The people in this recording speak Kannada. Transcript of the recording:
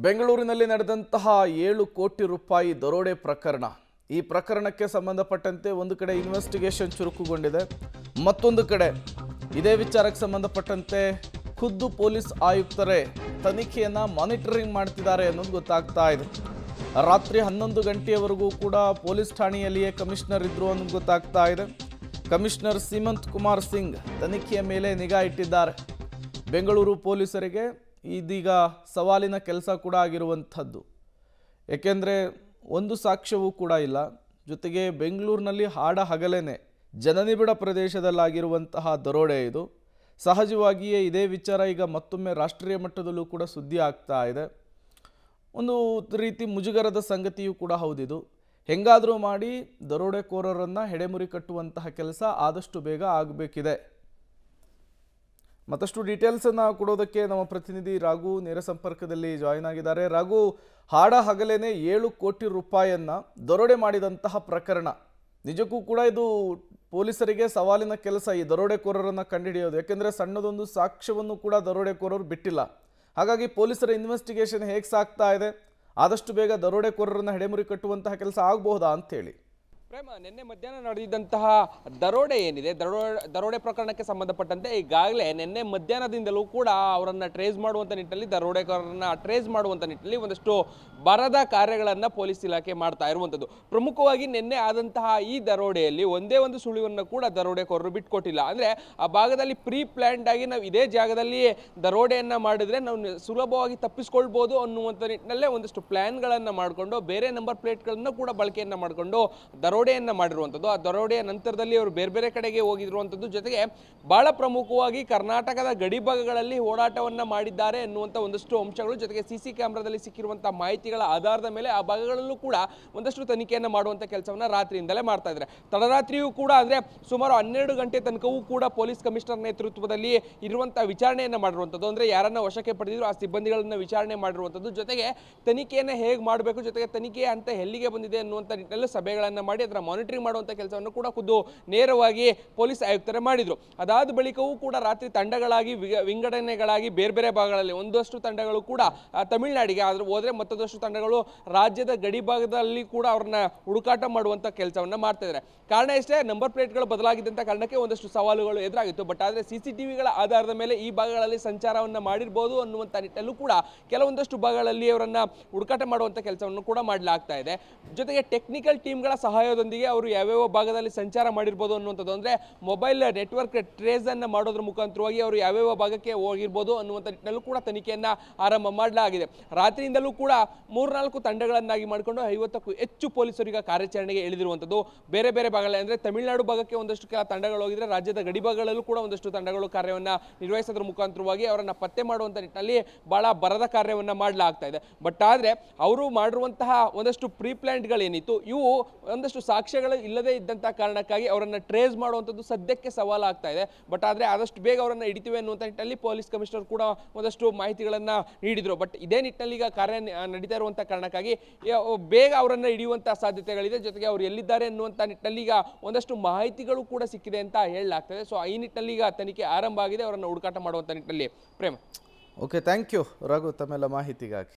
ಬೆಂಗಳೂರಿನಲ್ಲಿ ನಡೆದಂತಹ 7 ಕೋಟಿ ರೂಪಾಯಿ ದರೋಡೆ ಪ್ರಕರಣ ಈ ಪ್ರಕರಣಕ್ಕೆ ಸಂಬಂಧಪಟ್ಟಂತೆ ಒಂದು ಕಡೆ ಇನ್ವೆಸ್ಟಿಗೇಷನ್ ಚುರುಕುಗೊಂಡಿದೆ ಮತ್ತೊಂದು ಕಡೆ ಇದೇ ವಿಚಾರಕ್ಕೆ ಸಂಬಂಧಪಟ್ಟಂತೆ ಖುದ್ದು ಪೊಲೀಸ್ ಆಯುಕ್ತರೇ ತನಿಖೆಯನ್ನ ಮಾನಿಟರಿಂಗ್ ಮಾಡ್ತಿದ್ದಾರೆ ಅನ್ನೋದು ಗೊತ್ತಾಗ್ತಾ ಇದೆ ರಾತ್ರಿ 11 ಗಂಟೆಯವರೆಗೂ ಕೂಡ ಪೊಲೀಸ್ ಠಾಣೆಯಲ್ಲಿಯೇ ಕಮಿಷನರ್ ಇದ್ರು ಅನ್ನೋದು ಗೊತ್ತಾಗ್ತಾ ಇದೆ ಕಮಿಷನರ್ ಸೀಮಂತ್ ಕುಮಾರ್ ಸಿಂಗ್ ತನಿಖೆಯ ಮೇಲೆ ನಿಗಾ ಇಟ್ಟಿದ್ದಾರೆ ಬೆಂಗಳೂರು ಪೊಲೀಸರಿಗೆ ಇದೀಗ ಸವಾಲಿನ ಕೆಲಸ ಕೂಡ ಆಗಿರುವಂತದ್ದು ಏಕೆಂದರೆ ಒಂದು ಸಾಕ್ಷ್ಯವೂ ಕೂಡ ಇಲ್ಲ ಜೊತೆಗೆ ಬೆಂಗಳೂರಿನಲ್ಲಿ ಹಾಡ ಹಗಲೇನೆ ಜನನಿಬಿಡ ಪ್ರದೇಶದಲ್ಲಾಗಿರುವಂತಹ ದರೋಡೆ ಇದು ಸಹಜವಾಗಿಯೇ ಇದೇ ವಿಚಾರ ಈಗ ಮತ್ತೊಮ್ಮೆ ರಾಷ್ಟ್ರೀಯ ಮಟ್ಟದಲ್ಲೂ ಕೂಡ ಸುದ್ದಿ ಆಗ್ತಾ ಇದೆ ಒಂದು ರೀತಿ ಮುಜುಗರದ ಸಂಗತಿಯೂ ಕೂಡ ಹೌದಿದು ಹೆಂಗಾದರೂ ಮಾಡಿ ದರೋಡೆಕೋರರನ್ನು ಹೆಡೆಮುರಿ ಕಟ್ಟುವಂತಹ ಕೆಲಸ ಆದಷ್ಟು ಬೇಗ ಆಗಬೇಕಿದೆ ಮತ್ತಷ್ಟು ಡೀಟೇಲ್ಸ್ ಅನ್ನು ಕೊಡೋದಕ್ಕೆ ನಮ್ಮ ಪ್ರತಿನಿಧಿ ರಾಘು ನೇರ ಸಂಪರ್ಕದಲ್ಲಿ ಜಾಯಿನ್ ಆಗಿದ್ದಾರೆ ರಾಘು ಹಾಡ ಹಗಲೇನೆ 7 ಕೋಟಿ ರೂಪಾಯಿಯನ್ನ ದರೋಡೆ ಮಾಡಿದಂತಹ ಪ್ರಕರಣ ನಿಜಕ್ಕೂ ಕೂಡ ಇದು ಪೊಲೀಸರಿಗೆ ಸವಾಲಿನ ಕೆಲಸ ಈ ದರೋಡೆಕೋರರನ್ನು ಕಂಡುಹಿಡಿಯೋದು ಯಾಕೆಂದರೆ ಸಣ್ಣದೊಂದು ಸಾಕ್ಷ್ಯವನ್ನು ಕೂಡ ದರೋಡೆಕೋರರು ಬಿಟ್ಟಿಲ್ಲ ಹಾಗಾಗಿ ಪೊಲೀಸರ ಇನ್ವೆಸ್ಟಿಗೇಷನ್ ಹೇಗೆ ಸಾಗ್ತಾ ಇದೆ ಆದಷ್ಟು ಬೇಗ ದರೋಡೆಕೋರರನ್ನು ಹೆಡೆಮುರಿ ಕಟ್ಟುವಂತಹ ಕೆಲಸ ಆಗಬಹುದಾ ಅಂತೇಳಿ ಪ್ರೇಮ ನಿನ್ನೆ ಮಧ್ಯಾಹ್ನ ನಡೆದಿದ್ದಂತಹ ದರೋಡೆ ಏನಿದೆ ದರೋಡೆ ಪ್ರಕರಣಕ್ಕೆ ಸಂಬಂಧಪಟ್ಟಂತೆ ಈಗಾಗಲೇ ನಿನ್ನೆ ಮಧ್ಯಾಹ್ನದಿಂದಲೂ ಕೂಡ ಅವರನ್ನು ಟ್ರೇಸ್ ಮಾಡುವಂಥ ನಿಟ್ಟಿನಲ್ಲಿ ದರೋಡೆಕೋರರನ್ನು ಟ್ರೇಸ್ ಮಾಡುವಂಥ ನಿಟ್ಟಿನಲ್ಲಿ ಒಂದಷ್ಟು ಬರದ ಕಾರ್ಯಗಳನ್ನು ಪೊಲೀಸ್ ಇಲಾಖೆ ಮಾಡ್ತಾ ಇರುವಂಥದ್ದು ಪ್ರಮುಖವಾಗಿ ನಿನ್ನೆ ಆದಂತಹ ಈ ದರೋಡೆಯಲ್ಲಿ ಒಂದೇ ಒಂದು ಸುಳಿವನ್ನು ಕೂಡ ದರೋಡೆಕೋರರು ಬಿಟ್ಕೊಟ್ಟಿಲ್ಲ ಅಂದರೆ ಆ ಭಾಗದಲ್ಲಿ ಪ್ರೀ ಪ್ಲ್ಯಾನ್ಡ್ ಆಗಿ ನಾವು ಇದೇ ಜಾಗದಲ್ಲಿ ದರೋಡೆಯನ್ನು ಮಾಡಿದ್ರೆ ನಾವು ಸುಲಭವಾಗಿ ತಪ್ಪಿಸ್ಕೊಳ್ಬೋದು ಅನ್ನುವಂಥ ನಿಟ್ಟಿನಲ್ಲೇ ಒಂದಷ್ಟು ಪ್ಲ್ಯಾನ್ಗಳನ್ನು ಮಾಡಿಕೊಂಡು ಬೇರೆ ನಂಬರ್ ಪ್ಲೇಟ್ಗಳನ್ನು ಕೂಡ ಬಳಕೆಯನ್ನು ಮಾಡಿಕೊಂಡು ದರೋಡೆಯನ್ನು ಮಾಡಿರುವಂಥದ್ದು ಆ ದರೋಡೆಯ ನಂತರದಲ್ಲಿ ಅವರು ಬೇರೆ ಬೇರೆ ಕಡೆಗೆ ಹೋಗಿರುವಂಥದ್ದು ಜೊತೆಗೆ ಬಹಳ ಪ್ರಮುಖವಾಗಿ ಕರ್ನಾಟಕದ ಗಡಿ ಭಾಗಗಳಲ್ಲಿ ಓಡಾಟವನ್ನು ಮಾಡಿದ್ದಾರೆ ಎನ್ನುವಂಥ ಒಂದಷ್ಟು ಅಂಶಗಳು ಜೊತೆಗೆ ಸಿಸಿ ಕ್ಯಾಮ್ರಾದಲ್ಲಿ ಸಿಕ್ಕಿರುವಂಥ ಮಾಹಿತಿಗಳ ಆಧಾರದ ಮೇಲೆ ಆ ಭಾಗಗಳಲ್ಲೂ ಕೂಡ ಒಂದಷ್ಟು ತನಿಖೆಯನ್ನು ಮಾಡುವಂಥ ಕೆಲಸವನ್ನು ರಾತ್ರಿಯಿಂದಲೇ ಮಾಡ್ತಾ ಇದ್ದಾರೆ ತಡರಾತ್ರಿಯೂ ಕೂಡ ಅಂದರೆ ಸುಮಾರು 12 ಗಂಟೆ ತನಕವೂ ಕೂಡ ಪೊಲೀಸ್ ಕಮಿಷನರ್ ನೇತೃತ್ವದಲ್ಲಿ ಇರುವಂಥ ವಿಚಾರಣೆಯನ್ನು ಮಾಡಿರುವಂಥದ್ದು ಅಂದರೆ ಯಾರನ್ನ ವಶಕ್ಕೆ ಪಡೆದಿದ್ರು ಆ ಸಿಬ್ಬಂದಿಗಳನ್ನು ವಿಚಾರಣೆ ಮಾಡಿರುವಂಥದ್ದು ಜೊತೆಗೆ ತನಿಖೆಯನ್ನು ಹೇಗೆ ಮಾಡಬೇಕು ಜೊತೆಗೆ ತನಿಖೆ ಅಂತ ಎಲ್ಲಿಗೆ ಬಂದಿದೆ ಅನ್ನುವಂಥ ನಿಟ್ಟಿನಲ್ಲಿ ಸಭೆಗಳನ್ನು ಮಾಡಿ ಅದರ ಮಾನಿಟರಿಂಗ್ ಮಾಡುವಂಥ ಕೆಲಸವನ್ನು ಕೂಡ ಖುದ್ದು ನೇರವಾಗಿ ಪೊಲೀಸ್ ಆಯುಕ್ತರೇ ಮಾಡಿದರು ಅದಾದ ಬಳಿಕವೂ ಕೂಡ ರಾತ್ರಿ ತಂಡಗಳಾಗಿ ವಿಂಗಡಣೆಗಳಾಗಿ ಬೇರೆ ಬೇರೆ ಭಾಗಗಳಲ್ಲಿ ಒಂದಷ್ಟು ತಂಡಗಳು ಕೂಡ ತಮಿಳುನಾಡಿಗೆ ಆದರೂ ಹೋದರೆ ಮತ್ತೊಂದಷ್ಟು ತಂಡಗಳು ರಾಜ್ಯದ ಗಡಿ ಭಾಗದಲ್ಲಿ ಕೂಡ ಅವ್ರನ್ನ ಹುಡುಕಾಟ ಮಾಡುವಂಥ ಕೆಲಸವನ್ನು ಮಾಡ್ತಾ ಇದ್ದಾರೆ ಕಾರಣ ಎಷ್ಟೇ ನಂಬರ್ ಪ್ಲೇಟ್ಗಳು ಬದಲಾಗಿದ್ದಂಥ ಕಾರಣಕ್ಕೆ ಒಂದಷ್ಟು ಸವಾಲುಗಳು ಎದುರಾಗಿತ್ತು ಬಟ್ ಆದರೆ CCTVಗಳ ಆಧಾರದ ಮೇಲೆ ಈ ಭಾಗಗಳಲ್ಲಿ ಸಂಚಾರವನ್ನು ಮಾಡಿರ್ಬೋದು ಅನ್ನುವಂಥ ನಿಟ್ಟಲ್ಲೂ ಕೂಡ ಕೆಲವೊಂದಷ್ಟು ಭಾಗಗಳಲ್ಲಿ ಅವರನ್ನು ಹುಡುಕಾಟ ಮಾಡುವಂಥ ಕೆಲಸವನ್ನು ಕೂಡ ಮಾಡಲಾಗ್ತಾ ಇದೆ ಜೊತೆಗೆ ಟೆಕ್ನಿಕಲ್ ಟೀಮ್ಗಳ ಸಹಾಯದೊಂದಿಗೆ ಅವರು ಯಾವ್ಯಾವ ಭಾಗದಲ್ಲಿ ಸಂಚಾರ ಮಾಡಿರ್ಬೋದು ಅನ್ನುವಂಥದ್ದು ಅಂದರೆ ಮೊಬೈಲ್ ನೆಟ್ವರ್ಕ್ ಟ್ರೇಸ್ ಅನ್ನು ಮಾಡೋದ್ರ ಮುಖಾಂತರವಾಗಿ ಅವರು ಯಾವ್ಯಾವ ಭಾಗಕ್ಕೆ ಹೋಗಿರ್ಬೋದು ಅನ್ನುವಂಥ ನಿಟ್ಟಿನಲ್ಲೂ ಕೂಡ ತನಿಖೆಯನ್ನು ಆರಂಭ ಮಾಡಲಾಗಿದೆ ರಾತ್ರಿಯಿಂದಲೂ ಕೂಡ 3-4 ತಂಡಗಳನ್ನಾಗಿ ಮಾಡಿಕೊಂಡು 50ಕ್ಕೂ ಹೆಚ್ಚು ಪೊಲೀಸರಿಗೆ ಕಾರ್ಯಾಚರಣೆಗೆ ಇಳಿದಿರುವಂಥದ್ದು ಬೇರೆ ಬೇರೆ ಭಾಗಗಳಲ್ಲಿ ಅಂದರೆ ತಮಿಳುನಾಡು ಭಾಗಕ್ಕೆ ಒಂದಷ್ಟು ಕೆಲ ತಂಡಗಳು ಹೋಗಿದ್ರೆ ರಾಜ್ಯದ ಗಡಿ ಭಾಗಗಳಲ್ಲೂ ಕೂಡ ಒಂದಷ್ಟು ತಂಡಗಳು ಕಾರ್ಯವನ್ನು ನಿರ್ವಹಿಸೋದ್ರ ಮುಖಾಂತರವಾಗಿ ಅವರನ್ನು ಪತ್ತೆ ಮಾಡುವಂಥ ನಿಟ್ಟಿನಲ್ಲಿ ಬಹಳ ಬರದ ಕಾರ್ಯವನ್ನು ಮಾಡಲಾಗ್ತಾ ಇದೆ ಬಟ್ ಆದರೆ ಅವರು ಮಾಡಿರುವಂತಹ ಒಂದಷ್ಟು ಪ್ರೀ ಪ್ಲ್ಯಾನ್ಡ್ಗಳೇನಿತ್ತು ಇವು ಒಂದಷ್ಟು ಸಾಕ್ಷ್ಯಗಳು ಇಲ್ಲದೇ ಇದ್ದಂಥ ಕಾರಣಕ್ಕಾಗಿ ಅವರನ್ನು ಟ್ರೇಸ್ ಮಾಡುವಂಥದ್ದು ಸದ್ಯಕ್ಕೆ ಸವಾಲಾಗ್ತಾ ಇದೆ ಬಟ್ ಆದರೆ ಆದಷ್ಟು ಬೇಗ ಅವರನ್ನು ಹಿಡಿತೀವಿ ಅನ್ನುವಂಥ ನಿಟ್ಟಿನಲ್ಲಿ ಪೊಲೀಸ್ ಕಮಿಷನರ್ ಕೂಡ ಒಂದಷ್ಟು ಮಾಹಿತಿಗಳನ್ನು ನೀಡಿದರು ಬಟ್ ಇದೇ ನಿಟ್ಟಿನಲ್ಲಿ ಈಗ ಕಾರ್ಯ ನಡೀತಾ ಇರುವಂಥ ಕಾರಣಕ್ಕಾಗಿ ಬೇಗ ಅವರನ್ನು ಹಿಡಿಯುವಂಥ ಸಾಧ್ಯತೆಗಳಿದೆ ಜೊತೆಗೆ ಅವರು ಎಲ್ಲಿದ್ದಾರೆ ಅನ್ನುವಂಥ ನಿಟ್ಟಿನಲ್ಲಿ ಈಗ ಒಂದಷ್ಟು ಮಾಹಿತಿಗಳು ಕೂಡ ಸಿಕ್ಕಿದೆ ಅಂತ ಹೇಳಲಾಗ್ತದೆ ಸೊ ಈ ನಿಟ್ಟಿನಲ್ಲಿ ಈಗ ತನಿಖೆ ಆರಂಭ ಆಗಿದೆ ಅವರನ್ನು ಹುಡುಕಾಟ ಮಾಡುವಂಥ ನಿಟ್ಟಿನಲ್ಲಿ ಪ್ರೇಮ ಓಕೆ ಥ್ಯಾಂಕ್ ಯು ರಘು ತಮ್ಮೆಲ್ಲ ಮಾಹಿತಿಗಾಗಿ